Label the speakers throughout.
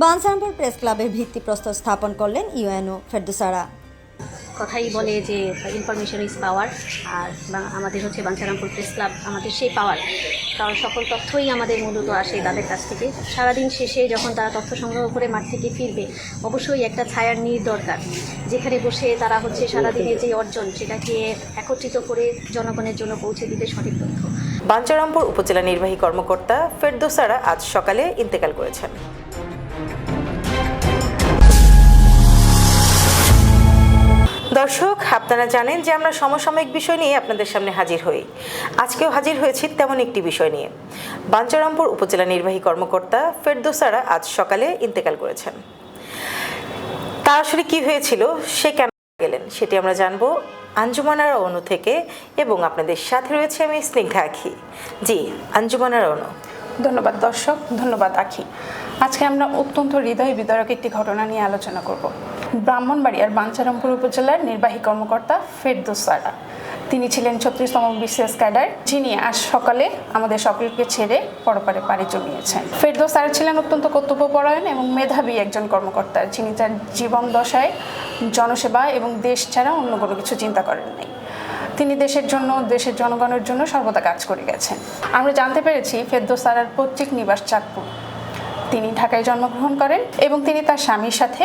Speaker 1: Bancharampur press ক্লাবের ভিত্তিপ্রস্তর স্থাপন করলেন ইউএনও ফেরদৌসারা।
Speaker 2: কথাই বলে যে ইনফরমেশন ইজ পাওয়ার, আর আমাদের হচ্ছে বাঞ্ছারামপুর প্রেস ক্লাব আমাদের সেই পাওয়ার, কারণ সকল তথ্যই আমাদের মূলত আসে তাদের কাছ থেকে। সারাদিন শেষে যখন তারা তথ্য সংগ্রহ করে মাঠ থেকে ফিরবে, অবশ্যই একটা ছায়ার নীড় দরকার, যেখানে বসে তারা হচ্ছে সারাদিনের যে অর্জন সেটাকে একত্রিত করে জনগণের জন্য পৌঁছে দিতে সঠিক তথ্য।
Speaker 3: বাঞ্ছারামপুর উপজেলা নির্বাহী কর্মকর্তা ফেরদৌসারা আজ সকালে ইন্তেকাল করেছেন। দর্শক, আপনারা জানেন যে আমরা সমসাময়িক বিষয় নিয়ে আপনাদের সামনে হাজির হই। আজকেও হাজির হয়েছি তেমন একটি বিষয় নিয়ে। বাঞ্ছারামপুর উপজেলা নির্বাহী কর্মকর্তা ফেরদৌসারা আজ সকালে ইন্তেকাল করেছেন। তার আসলে কি হয়েছিল, সে কেন গেলেন, সেটি আমরা জানবো আঞ্জুমানারা অনু থেকে, এবং আপনাদের সাথে রয়েছে আমি স্নিগ্ধা আখি। জি আঞ্জুমানারা অনু।
Speaker 4: ধন্যবাদ দর্শক, ধন্যবাদ আখি। আজকে আমরা অত্যন্ত হৃদয় বিদারক একটি ঘটনা নিয়ে আলোচনা করব। ব্রাহ্মণবাড়িয়ার বাঞ্ছারামপুর উপজেলার নির্বাহী কর্মকর্তা ফেরদৌসারা, তিনি ছিলেন 36তম বিসিএস ক্যাডার, যিনি আজ সকালে আমাদের সকলকে ছেড়ে পরপারে পাড়ি জমিয়েছেন। ফেরদৌসারা ছিলেন অত্যন্ত কর্তব্যপরায়ণ এবং মেধাবী একজন কর্মকর্তা, যিনি তার জীবন দশায় জনসেবা এবং দেশ ছাড়া অন্য কোনো কিছু চিন্তা করেন নাই। তিনি দেশের জন্য, দেশের জনগণের জন্য সর্বদা কাজ করে গেছেন। আমরা জানতে পেরেছি ফেরদৌসারার পৈতৃক নিবাস চাঁদপুর। তিনি ঢাকায় জন্মগ্রহণ করেন এবং তিনি তার স্বামীর সাথে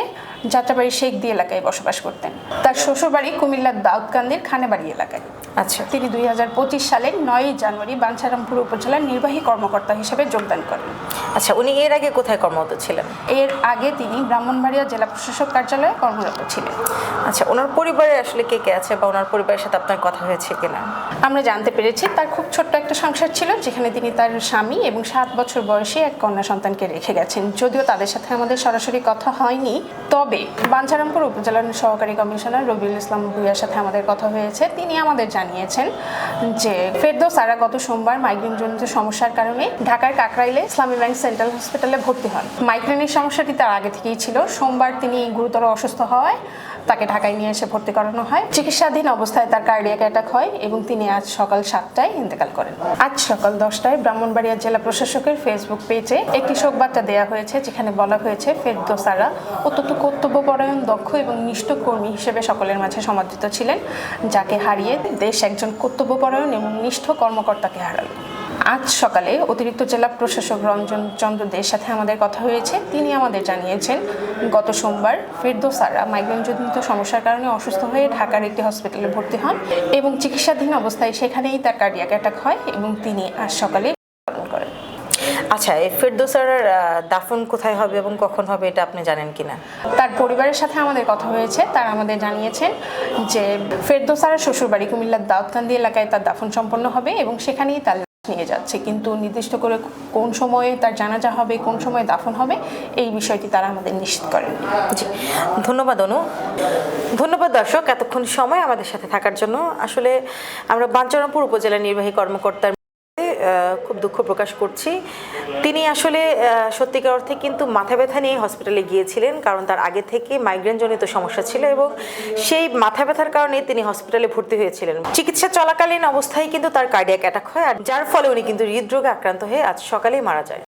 Speaker 4: যাত্রাবাড়ি শেখদি এলাকায় বসবাস করতেন। তার শ্বশুরবাড়ি কুমিল্লার দাউদকান্দির খানেবাড়ি এলাকায়।
Speaker 3: আচ্ছা,
Speaker 4: তিনি 2025 সালের 9 জানুয়ারি বাঞ্ছারামপুর উপজেলার নির্বাহী কর্মকর্তা হিসেবে যোগদান করেন।
Speaker 3: আচ্ছা, উনি এর আগে কোথায় কর্মরত ছিলেন?
Speaker 4: এর আগে তিনি ব্রাহ্মণবাড়িয়া জেলা প্রশাসক কার্যালয়ে কর্মরত ছিলেন।
Speaker 3: আচ্ছা, ওনার পরিবারে আসলে কে কে আছে বা ওনার পরিবারের সাথে আপনার কথা হয়েছে কিনা?
Speaker 4: আমরা জানতে পেরেছি তার খুব ছোট্ট একটা সংসার ছিল, যেখানে তিনি তার স্বামী এবং 7 বছর বয়সী এক কন্যা সন্তানকে রেখে গেছেন। যদিও তাদের সাথে আমাদের সরাসরি কথা হয়নি, তবে বাঞ্ছারামপুর উপজেলার সহকারী কমিশনার রবিউল ইসলাম ভূঁইয়ার সাথে আমাদের কথা হয়েছে। তিনি আমাদের জানিয়েছেন যে ফেরদৌসারা গত সোমবার মাইগ্রেনজনিত সমস্যার কারণে ঢাকার কাকরাইলে ইসলামী ব্যাংক সেন্ট্রাল হসপিটালে ভর্তি হন। মাইগ্রেনের সমস্যাটি তার আগে থেকেই ছিল। সোমবার তিনি গুরুতর অসুস্থ হওয়ায় তাকে ঢাকায় নিয়ে এসে ভর্তি করানো হয়। চিকিৎসাধীন অবস্থায় তার কার্ডিয়াক অ্যাটাক হয় এবং তিনি আজ সকাল 7টায় ইন্তেকাল করেন। আজ সকাল 10টায় ব্রাহ্মণবাড়িয়া জেলা প্রশাসকের ফেসবুক পেজে একটি শোকবার্তা দেওয়া হয়েছে, যেখানে বলা হয়েছে ফেরদৌসারা অত্যন্ত কর্তব্যপরায়ণ, দক্ষ এবং নিষ্ঠ কর্মী হিসেবে সকলের মাঝে সমাদৃত ছিলেন, যাকে হারিয়ে দেশ একজন কর্তব্যপরায়ণ এবং নিষ্ঠ কর্মকর্তাকে হারালো। আজ সকালে অতিরিক্ত জেলা প্রশাসক রঞ্জন চন্দ্র দের সাথে আমাদের কথা হয়েছে। তিনি আমাদের জানিয়েছেন গত সোমবার ফেরদৌসারা মাইগ্রেনজনিত সমস্যার কারণে অসুস্থ হয়ে ঢাকার একটি হসপিটালে ভর্তি হন এবং চিকিৎসাধীন অবস্থায় সেখানেই তার কার্ডিয়াক অ্যাটাক হয় এবং তিনি আজ সকালে মৃত্যুবরণ করেন।
Speaker 3: আচ্ছা, এই ফেরদৌসারার দাফন কোথায় হবে এবং কখন হবে, এটা আপনি জানেন কিনা?
Speaker 4: তার পরিবারের সাথে আমাদের কথা হয়েছে। তারা আমাদের জানিয়েছেন যে ফেরদৌসারার শ্বশুরবাড়ি কুমিল্লার দাউদকান্দি এলাকায় তার দাফন সম্পন্ন হবে এবং সেখানেই তার নিয়ে যাচ্ছে, কিন্তু নির্দিষ্ট করে কোন সময়ে তার জানাজা হবে, কোন সময়ে দাফন হবে, এই বিষয়টি তারা আমাদের নিশ্চিত করেন।
Speaker 3: জি, ধন্যবাদ অনু। ধন্যবাদ দর্শক, এতক্ষণ সময় আমাদের সাথে থাকার জন্য। আসলে আমরা বাঞ্ছারামপুর উপজেলা নির্বাহী কর্মকর্তার খুব দুঃখ প্রকাশ করছি। তিনি আসলে সত্যিকার অর্থে কিন্তু মাথা ব্যথা নিয়ে হসপিটালে গিয়েছিলেন, কারণ তার আগে থেকে মাইগ্রেনজনিত সমস্যা ছিল এবং সেই মাথা ব্যথার কারণে তিনি হসপিটালে ভর্তি হয়েছিলেন। চিকিৎসা চলাকালীন অবস্থায় কিন্তু তার কার্ডিয়াক অ্যাটাক হয়, আর যার ফলে উনি কিন্তু হৃদরোগে আক্রান্ত হয়ে আজ সকালেই মারা যায়।